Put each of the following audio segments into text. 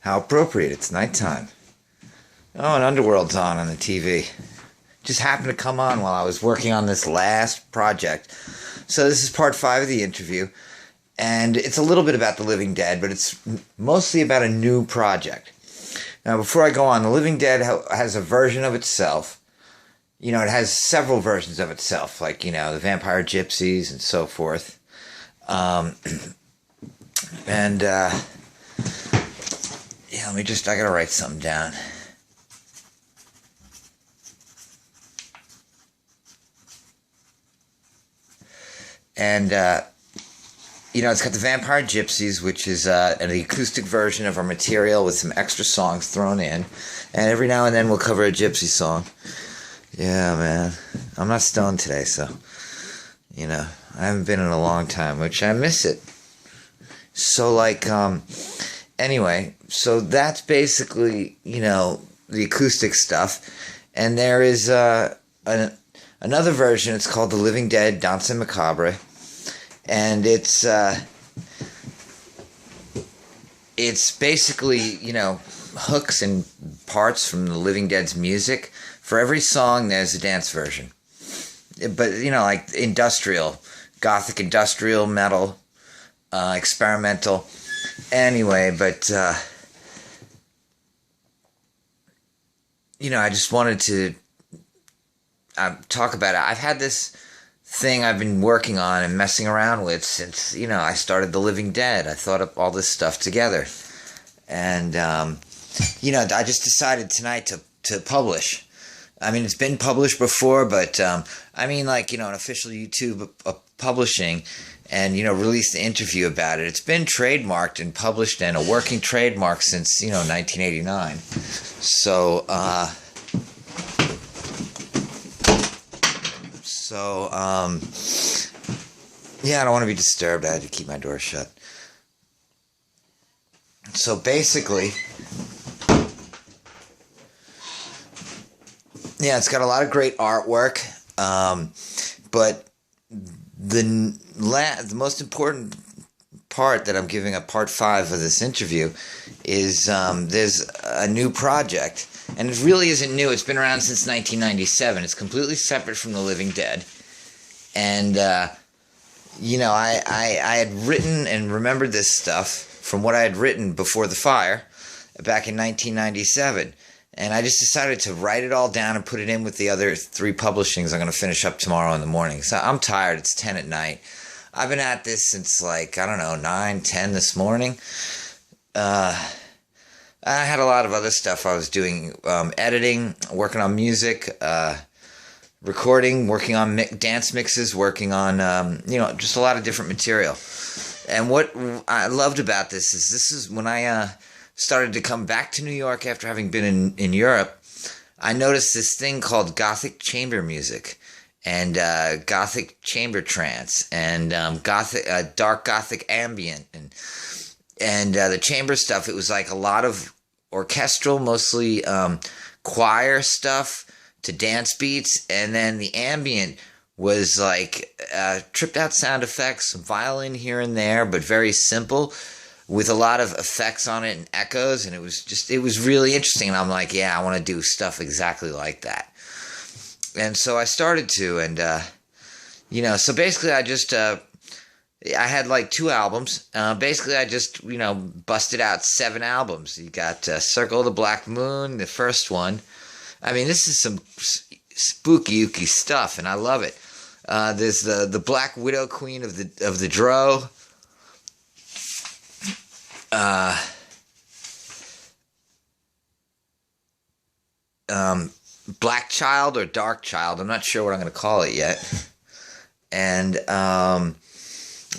How appropriate, it's nighttime. Oh, and Underworld's on the TV. Just happened to come on while I was working on this last project. So this is part 5 of the interview, and it's a little bit about the Living Dead, but it's mostly about a new project. Now, before I go on, the Living Dead has a version of itself. You know, it has several versions of itself, like, you know, the Vampire Gypsies and so forth. Yeah, I gotta write something down. And, you know, it's got the Vampire Gypsies, which is an acoustic version of our material with some extra songs thrown in. And every now and then we'll cover a gypsy song. Yeah, man. I'm not stoned today, so, you know, I haven't been in a long time, which I miss it. So, like, anyway, so that's basically, you know, the acoustic stuff. And there is another version. It's called The Living Dead, Danse Macabre. And it's basically, you know, hooks and parts from the Living Dead's music. For every song, there's a dance version. But, you know, like industrial, gothic industrial metal, experimental. Anyway, but, you know, I just wanted to talk about it. I've had this thing I've been working on and messing around with since, you know, I started The Living Dead. I thought of all this stuff together. And, you know, I just decided tonight to publish. I mean, it's been published before, but, I mean, like, you know, an official YouTube publishing and, you know, released the interview about it. It's been trademarked and published and a working trademark since, you know, 1989. So, yeah, I don't want to be disturbed. I had to keep my door shut. So basically, yeah, it's got a lot of great artwork, but the most important part that I'm giving up part 5 of this interview is there's a new project, and it really isn't new. It's been around since 1997. It's completely separate from The Living Dead, and you know, I had written and remembered this stuff from what I had written before the fire back in 1997. And I just decided to write it all down and put it in with the other 3 publishings I'm going to finish up tomorrow in the morning. So I'm tired. It's 10 at night. I've been at this since, like, I don't know, 9, 10 this morning. I had a lot of other stuff I was doing. Editing, working on music, recording, working on dance mixes, working on, you know, just a lot of different material. And what I loved about this is when I started to come back to New York after having been in Europe, I noticed this thing called Gothic chamber music and Gothic chamber trance and dark Gothic ambient and the chamber stuff. It was like a lot of orchestral, mostly choir stuff to dance beats, and then the ambient was like tripped out sound effects, some violin here and there, but very simple, with a lot of effects on it and echoes, and it was really interesting. And I'm like, yeah, I want to do stuff exactly like that. And so I started to, and you know, so basically I just I had like 2 albums. Basically I just, you know, busted out 7 albums. You got Circle of the Black Moon, the first one. I mean, this is some spooky stuff, and I love it. There's the Black Widow Queen of the Dro. Black Child or Dark Child. I'm not sure what I'm going to call it yet. And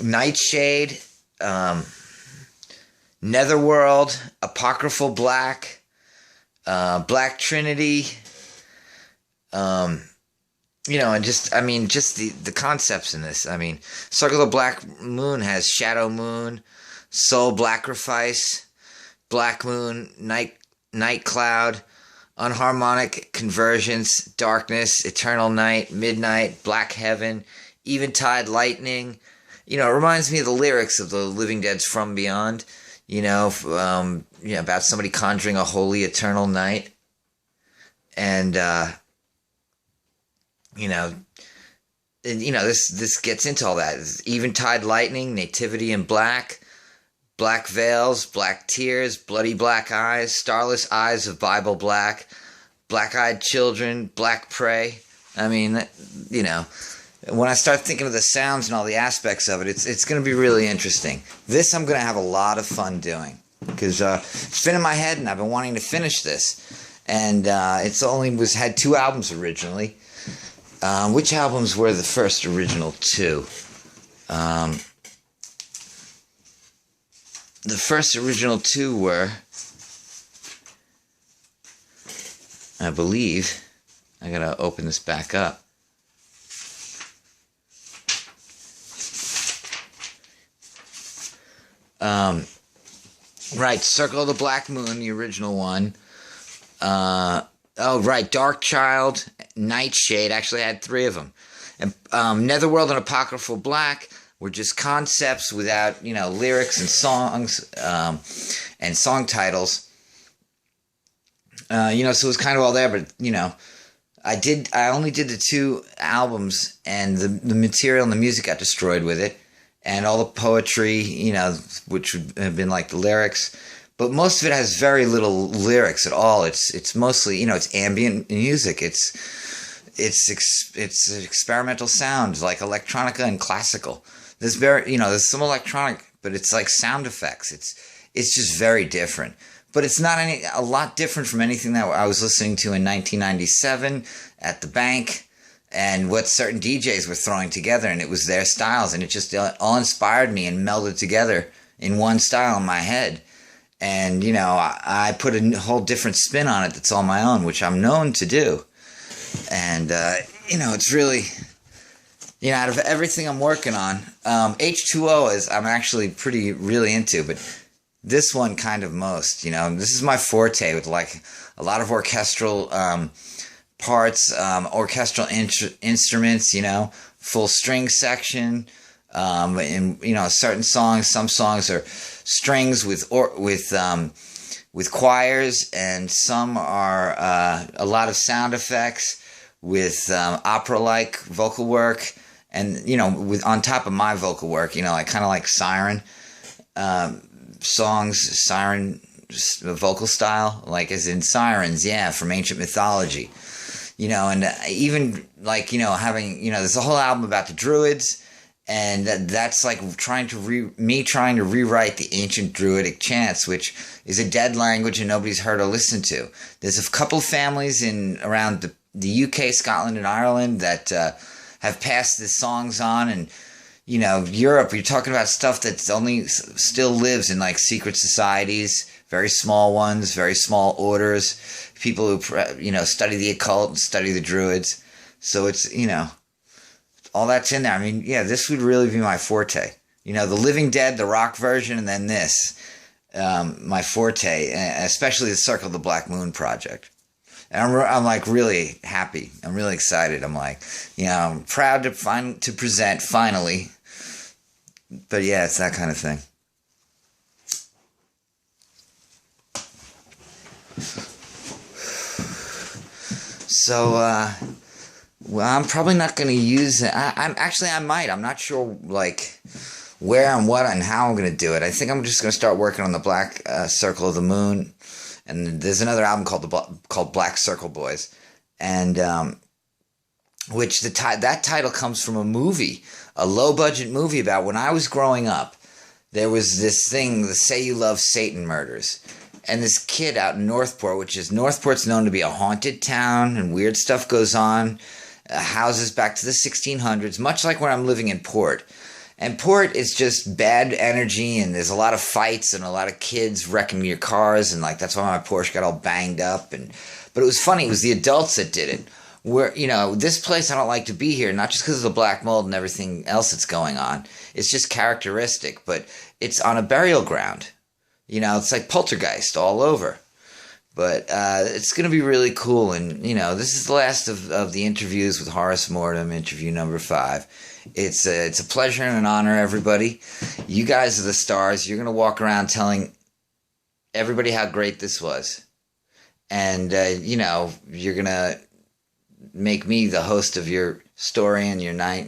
Nightshade, Netherworld, Apocryphal Black, Black Trinity, you know, and just, I mean, just the concepts in this. I mean, Circle of the Black Moon has Shadow Moon, Soul Blackifice, Black Moon, Night Cloud, Unharmonic Convergence, Darkness, Eternal Night, Midnight, Black Heaven, Eventide Lightning. You know, it reminds me of the lyrics of the Living Dead's From Beyond. about somebody conjuring a holy eternal night. And, this gets into all that. Eventide lightning, nativity in black, black veils, black tears, bloody black eyes, starless eyes of Bible black, black-eyed children, black prey. I mean, when I start thinking of the sounds and all the aspects of it, it's going to be really interesting. This I'm going to have a lot of fun doing, because it's been in my head and I've been wanting to finish this. And it's only had 2 albums originally. Which albums were the first original 2? The first original 2 were, I believe, I gotta open this back up. Right, Circle of the Black Moon, the original one. Dark Child, Nightshade, actually had 3 of them. And Netherworld and Apocryphal Black were just concepts without, lyrics and songs, and song titles. So it was kind of all there, but, I only did the 2 albums, and the material and the music got destroyed with it, and all the poetry, which would have been like the lyrics. But most of it has very little lyrics at all. It's mostly, it's ambient music. It's experimental sound, like electronica and classical. There's some electronic, but it's like sound effects. It's just very different. But it's not a lot different from anything that I was listening to in 1997 at the bank, and what certain DJs were throwing together, and it was their styles, and it just all inspired me and melded together in one style in my head. And, I put a whole different spin on it that's all my own, which I'm known to do. And, it's really, out of everything I'm working on, H2O I'm actually really into, but this one kind of most, this is my forte, with like a lot of orchestral parts, orchestral instruments, full string section, and, certain songs, some songs are strings with choirs, and some are a lot of sound effects with opera-like vocal work, and with on top of my vocal work, kind of like siren songs, siren vocal style, like as in sirens, from ancient mythology, and even like having there's a whole album about the Druids. And that's like trying to rewrite the ancient Druidic chants, which is a dead language and nobody's heard or listened to. There's a couple families around the UK, Scotland, and Ireland that have passed the songs on, and Europe. You're talking about stuff that only still lives in like secret societies, very small ones, very small orders. People who study the occult and study the Druids. So it's all that's in there. I mean, this would really be my forte. The Living Dead, the rock version, and then this, my forte, especially the Circle of the Black Moon project. And I'm like really happy. I'm really excited. I'm like, I'm proud to present finally. But it's that kind of thing. So, well, I'm probably not going to use it. I might. I'm not sure, like, where and what and how I'm going to do it. I think I'm just going to start working on the Black Circle of the Moon. And there's another album called Black Circle Boys. And, which that title comes from a movie, a low-budget movie about when I was growing up. There was this thing, the Say You Love Satan murders. And this kid out in Northport, Northport's known to be a haunted town, and weird stuff goes on. Houses back to the 1600s, much like where I'm living in Port. And Port is just bad energy, and there's a lot of fights and a lot of kids wrecking your cars, and like that's why my Porsche got all banged up. But it was funny, it was the adults that did it. Where, this place I don't like to be here, not just because of the black mold and everything else that's going on. It's just characteristic, but it's on a burial ground. It's like poltergeist all over. But it's going to be really cool. And, this is the last of the interviews with Horus Mortem, interview number 5. It's a pleasure and an honor, everybody. You guys are the stars. You're going to walk around telling everybody how great this was. And, you know, you're going to make me the host of your story and your night.